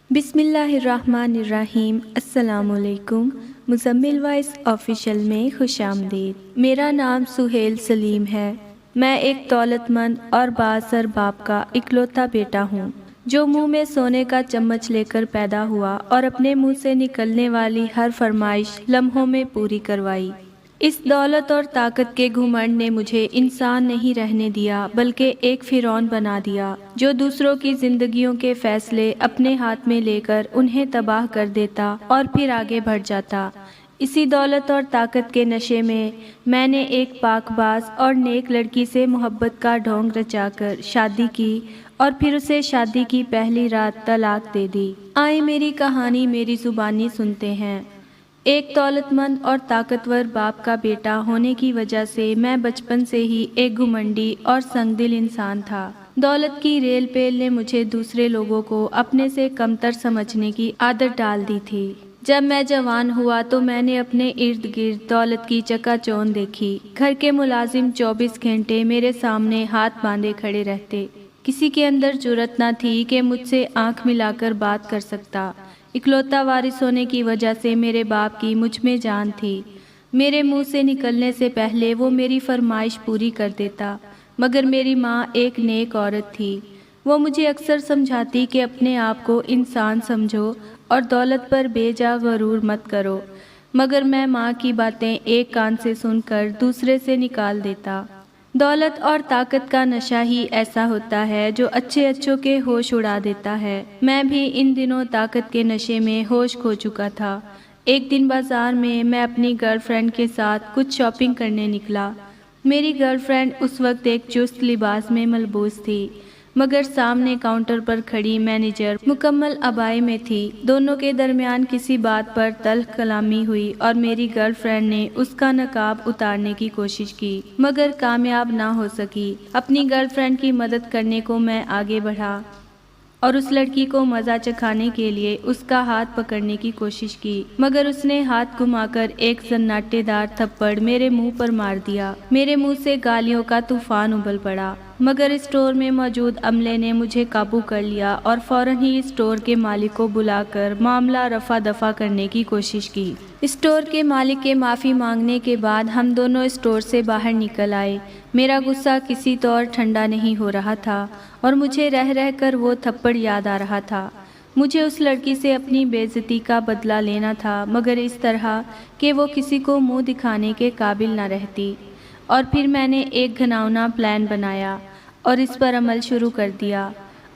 بسم اللہ الرحمن الرحیم۔ السلام علیکم۔ مزمل وائس آفیشیل میں خوش آمدید۔ میرا نام سہیل سلیم ہے۔ میں ایک دولت مند اور بااثر باپ کا اکلوتا بیٹا ہوں جو منہ میں سونے کا چمچ لے کر پیدا ہوا اور اپنے منہ سے نکلنے والی ہر فرمائش لمحوں میں پوری کروائی۔ اس دولت اور طاقت کے گھمنڈ نے مجھے انسان نہیں رہنے دیا بلکہ ایک فرعون بنا دیا جو دوسروں کی زندگیوں کے فیصلے اپنے ہاتھ میں لے کر انہیں تباہ کر دیتا اور پھر آگے بڑھ جاتا۔ اسی دولت اور طاقت کے نشے میں نے ایک پاک باز اور نیک لڑکی سے محبت کا ڈھونگ رچا کر شادی کی اور پھر اسے شادی کی پہلی رات طلاق دے دی۔ آئیں میری کہانی میری زبانی سنتے ہیں۔ ایک دولت مند اور طاقتور باپ کا بیٹا ہونے کی وجہ سے میں بچپن سے ہی ایک گھمنڈی اور سنگ دل انسان تھا۔ دولت کی ریل پیل نے مجھے دوسرے لوگوں کو اپنے سے کمتر سمجھنے کی عادت ڈال دی تھی۔ جب میں جوان ہوا تو میں نے اپنے ارد گرد دولت کی چکا چوند دیکھی۔ گھر کے ملازم 24 گھنٹے میرے سامنے ہاتھ باندھے کھڑے رہتے۔ کسی کے اندر جرأت نہ تھی کہ مجھ سے آنکھ ملا کر بات کر سکتا۔ اکلوتا وارث ہونے کی وجہ سے میرے باپ کی مجھ میں جان تھی۔ میرے منہ سے نکلنے سے پہلے وہ میری فرمائش پوری کر دیتا۔ مگر میری ماں ایک نیک عورت تھی۔ وہ مجھے اکثر سمجھاتی کہ اپنے آپ کو انسان سمجھو اور دولت پر بے جا غرور مت کرو، مگر میں ماں کی باتیں ایک کان سے سن کر دوسرے سے نکال دیتا۔ دولت اور طاقت کا نشہ ہی ایسا ہوتا ہے جو اچھے اچھوں کے ہوش اڑا دیتا ہے۔ میں بھی ان دنوں طاقت کے نشے میں ہوش کھو چکا تھا۔ ایک دن بازار میں اپنی گرل فرینڈ کے ساتھ کچھ شاپنگ کرنے نکلا۔ میری گرل فرینڈ اس وقت ایک چست لباس میں ملبوس تھی، مگر سامنے کاؤنٹر پر کھڑی مینیجر مکمل عبائی میں تھی۔ دونوں کے درمیان کسی بات پر تلخ کلامی ہوئی اور میری گرل فرینڈ نے اس کا نقاب اتارنے کی کوشش کی مگر کامیاب نہ ہو سکی۔ اپنی گرل فرینڈ کی مدد کرنے کو میں آگے بڑھا اور اس لڑکی کو مزہ چکھانے کے لیے اس کا ہاتھ پکڑنے کی کوشش کی، مگر اس نے ہاتھ گھما کر ایک سناٹے دار تھپڑ میرے منہ پر مار دیا۔ میرے منہ سے گالیوں کا طوفان ابل پڑا، مگر اسٹور میں موجود عملے نے مجھے قابو کر لیا اور فوراً ہی اسٹور کے مالک کو بلا کر معاملہ رفع دفع کرنے کی کوشش کی۔ اسٹور کے مالک کے معافی مانگنے کے بعد ہم دونوں اسٹور سے باہر نکل آئے۔ میرا غصہ کسی طور ٹھنڈا نہیں ہو رہا تھا اور مجھے رہ رہ کر وہ تھپڑ یاد آ رہا تھا۔ مجھے اس لڑکی سے اپنی بے عزتی کا بدلہ لینا تھا، مگر اس طرح کہ وہ کسی کو منہ دکھانے کے قابل نہ رہتی۔ اور پھر میں نے ایک گھناؤنا پلان بنایا اور اس پر عمل شروع کر دیا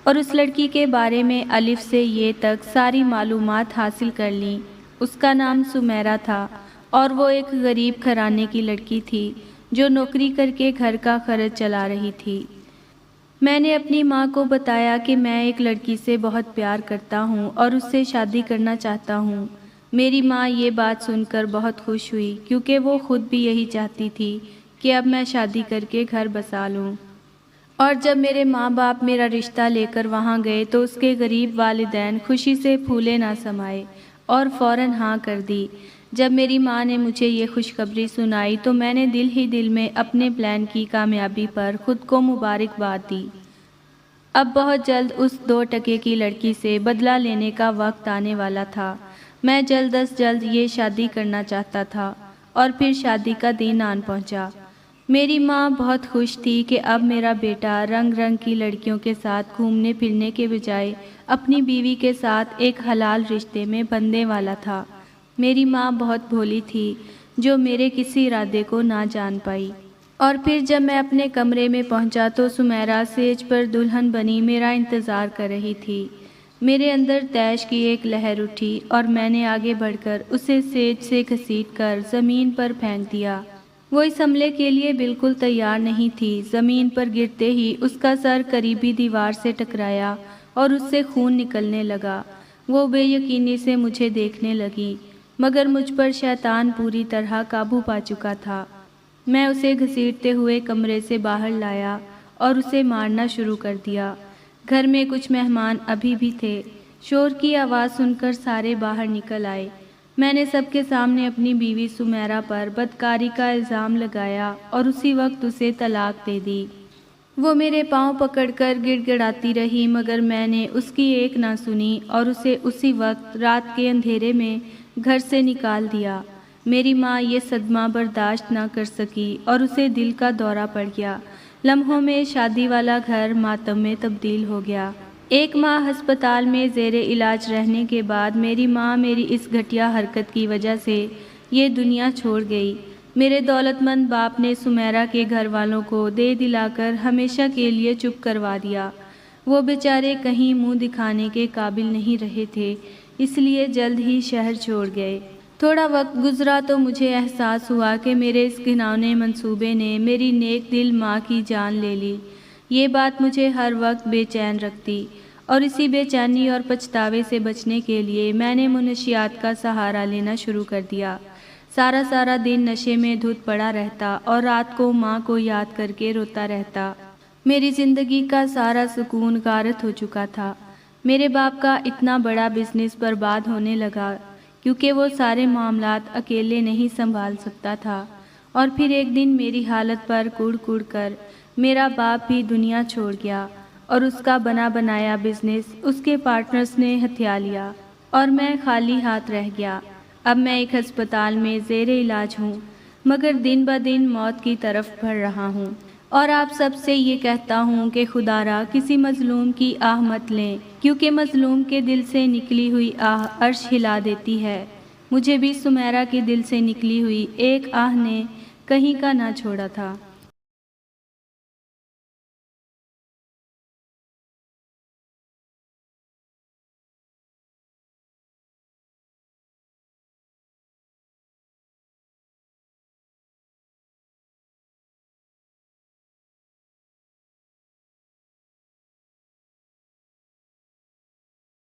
اور اس لڑکی کے بارے میں الف سے یہ تک ساری معلومات حاصل کر لیں۔ اس کا نام سمیرہ تھا اور وہ ایک غریب گھرانے کی لڑکی تھی جو نوکری کر کے گھر کا خرچ چلا رہی تھی۔ میں نے اپنی ماں کو بتایا کہ میں ایک لڑکی سے بہت پیار کرتا ہوں اور اس سے شادی کرنا چاہتا ہوں۔ میری ماں یہ بات سن کر بہت خوش ہوئی کیونکہ وہ خود بھی یہی چاہتی تھی کہ اب میں شادی کر کے گھر بسا لوں۔ اور جب میرے ماں باپ میرا رشتہ لے کر وہاں گئے تو اس کے غریب والدین خوشی سے پھولے نہ سمائے اور فوراً ہاں کر دی۔ جب میری ماں نے مجھے یہ خوشخبری سنائی تو میں نے دل ہی دل میں اپنے پلان کی کامیابی پر خود کو مبارکباد دی۔ اب بہت جلد اس 2 ٹکے کی لڑکی سے بدلہ لینے کا وقت آنے والا تھا۔ میں جلد از جلد یہ شادی کرنا چاہتا تھا اور پھر شادی کا دن آن پہنچا۔ میری ماں بہت خوش تھی کہ اب میرا بیٹا رنگ رنگ کی لڑکیوں کے ساتھ گھومنے پھرنے کے بجائے اپنی بیوی کے ساتھ ایک حلال رشتے میں بندھنے والا تھا۔ میری ماں بہت بھولی تھی جو میرے کسی ارادے کو نہ جان پائی۔ اور پھر جب میں اپنے کمرے میں پہنچا تو سمیرہ سیج پر دلہن بنی میرا انتظار کر رہی تھی۔ میرے اندر طیش کی ایک لہر اٹھی اور میں نے آگے بڑھ کر اسے سیج سے گھسیٹ کر زمین پر پھینک دیا۔ وہ اس حملے کے لیے بالکل تیار نہیں تھی۔ زمین پر گرتے ہی اس کا سر قریبی دیوار سے ٹکرایا اور اس سے خون نکلنے لگا۔ وہ بے یقینی سے مجھے دیکھنے لگی، مگر مجھ پر شیطان پوری طرح قابو پا چکا تھا۔ میں اسے گھسیٹتے ہوئے کمرے سے باہر لایا اور اسے مارنا شروع کر دیا۔ گھر میں کچھ مہمان ابھی بھی تھے۔ شور کی آواز سن کر سارے باہر نکل آئے۔ میں نے سب کے سامنے اپنی بیوی سمیرہ پر بدکاری کا الزام لگایا اور اسی وقت اسے طلاق دے دی۔ وہ میرے پاؤں پکڑ کر گڑ گڑاتی رہی، مگر میں نے اس کی ایک نہ سنی اور اسے اسی وقت رات کے اندھیرے میں گھر سے نکال دیا۔ میری ماں یہ صدمہ برداشت نہ کر سکی اور اسے دل کا دورہ پڑ گیا۔ لمحوں میں شادی والا گھر ماتم میں تبدیل ہو گیا۔ 1 ماہ ہسپتال میں زیر علاج رہنے کے بعد میری ماں میری اس گھٹیا حرکت کی وجہ سے یہ دنیا چھوڑ گئی۔ میرے دولت مند باپ نے سمیرہ کے گھر والوں کو دے دلا کر ہمیشہ کے لیے چپ کروا دیا۔ وہ بیچارے کہیں منہ دکھانے کے قابل نہیں رہے تھے، اس لیے جلد ہی شہر چھوڑ گئے۔ تھوڑا وقت گزرا تو مجھے احساس ہوا کہ میرے اس گھناؤنے منصوبے نے میری نیک دل ماں کی جان لے لی۔ یہ بات مجھے ہر وقت بے چین رکھتی، اور اسی بے چینی اور پچھتاوے سے بچنے کے لیے میں نے منشیات کا سہارا لینا شروع کر دیا۔ سارا دن نشے میں دھت پڑا رہتا اور رات کو ماں کو یاد کر کے روتا رہتا۔ میری زندگی کا سارا سکون غارت ہو چکا تھا۔ میرے باپ کا اتنا بڑا بزنس برباد ہونے لگا کیونکہ وہ سارے معاملات اکیلے نہیں سنبھال سکتا تھا، اور پھر ایک دن میری حالت پر کڑ کڑ کر میرا باپ بھی دنیا چھوڑ گیا اور اس کا بنا بنایا بزنس اس کے پارٹنرز نے ہتھیا لیا اور میں خالی ہاتھ رہ گیا۔ اب میں ایک ہسپتال میں زیر علاج ہوں، مگر دن بدن موت کی طرف بڑھ رہا ہوں، اور آپ سب سے یہ کہتا ہوں کہ خدا را کسی مظلوم کی آہ مت لیں، کیونکہ مظلوم کے دل سے نکلی ہوئی آہ عرش ہلا دیتی ہے۔ مجھے بھی سمیرہ کے دل سے نکلی ہوئی ایک آہ نے کہیں کا نہ چھوڑا تھا۔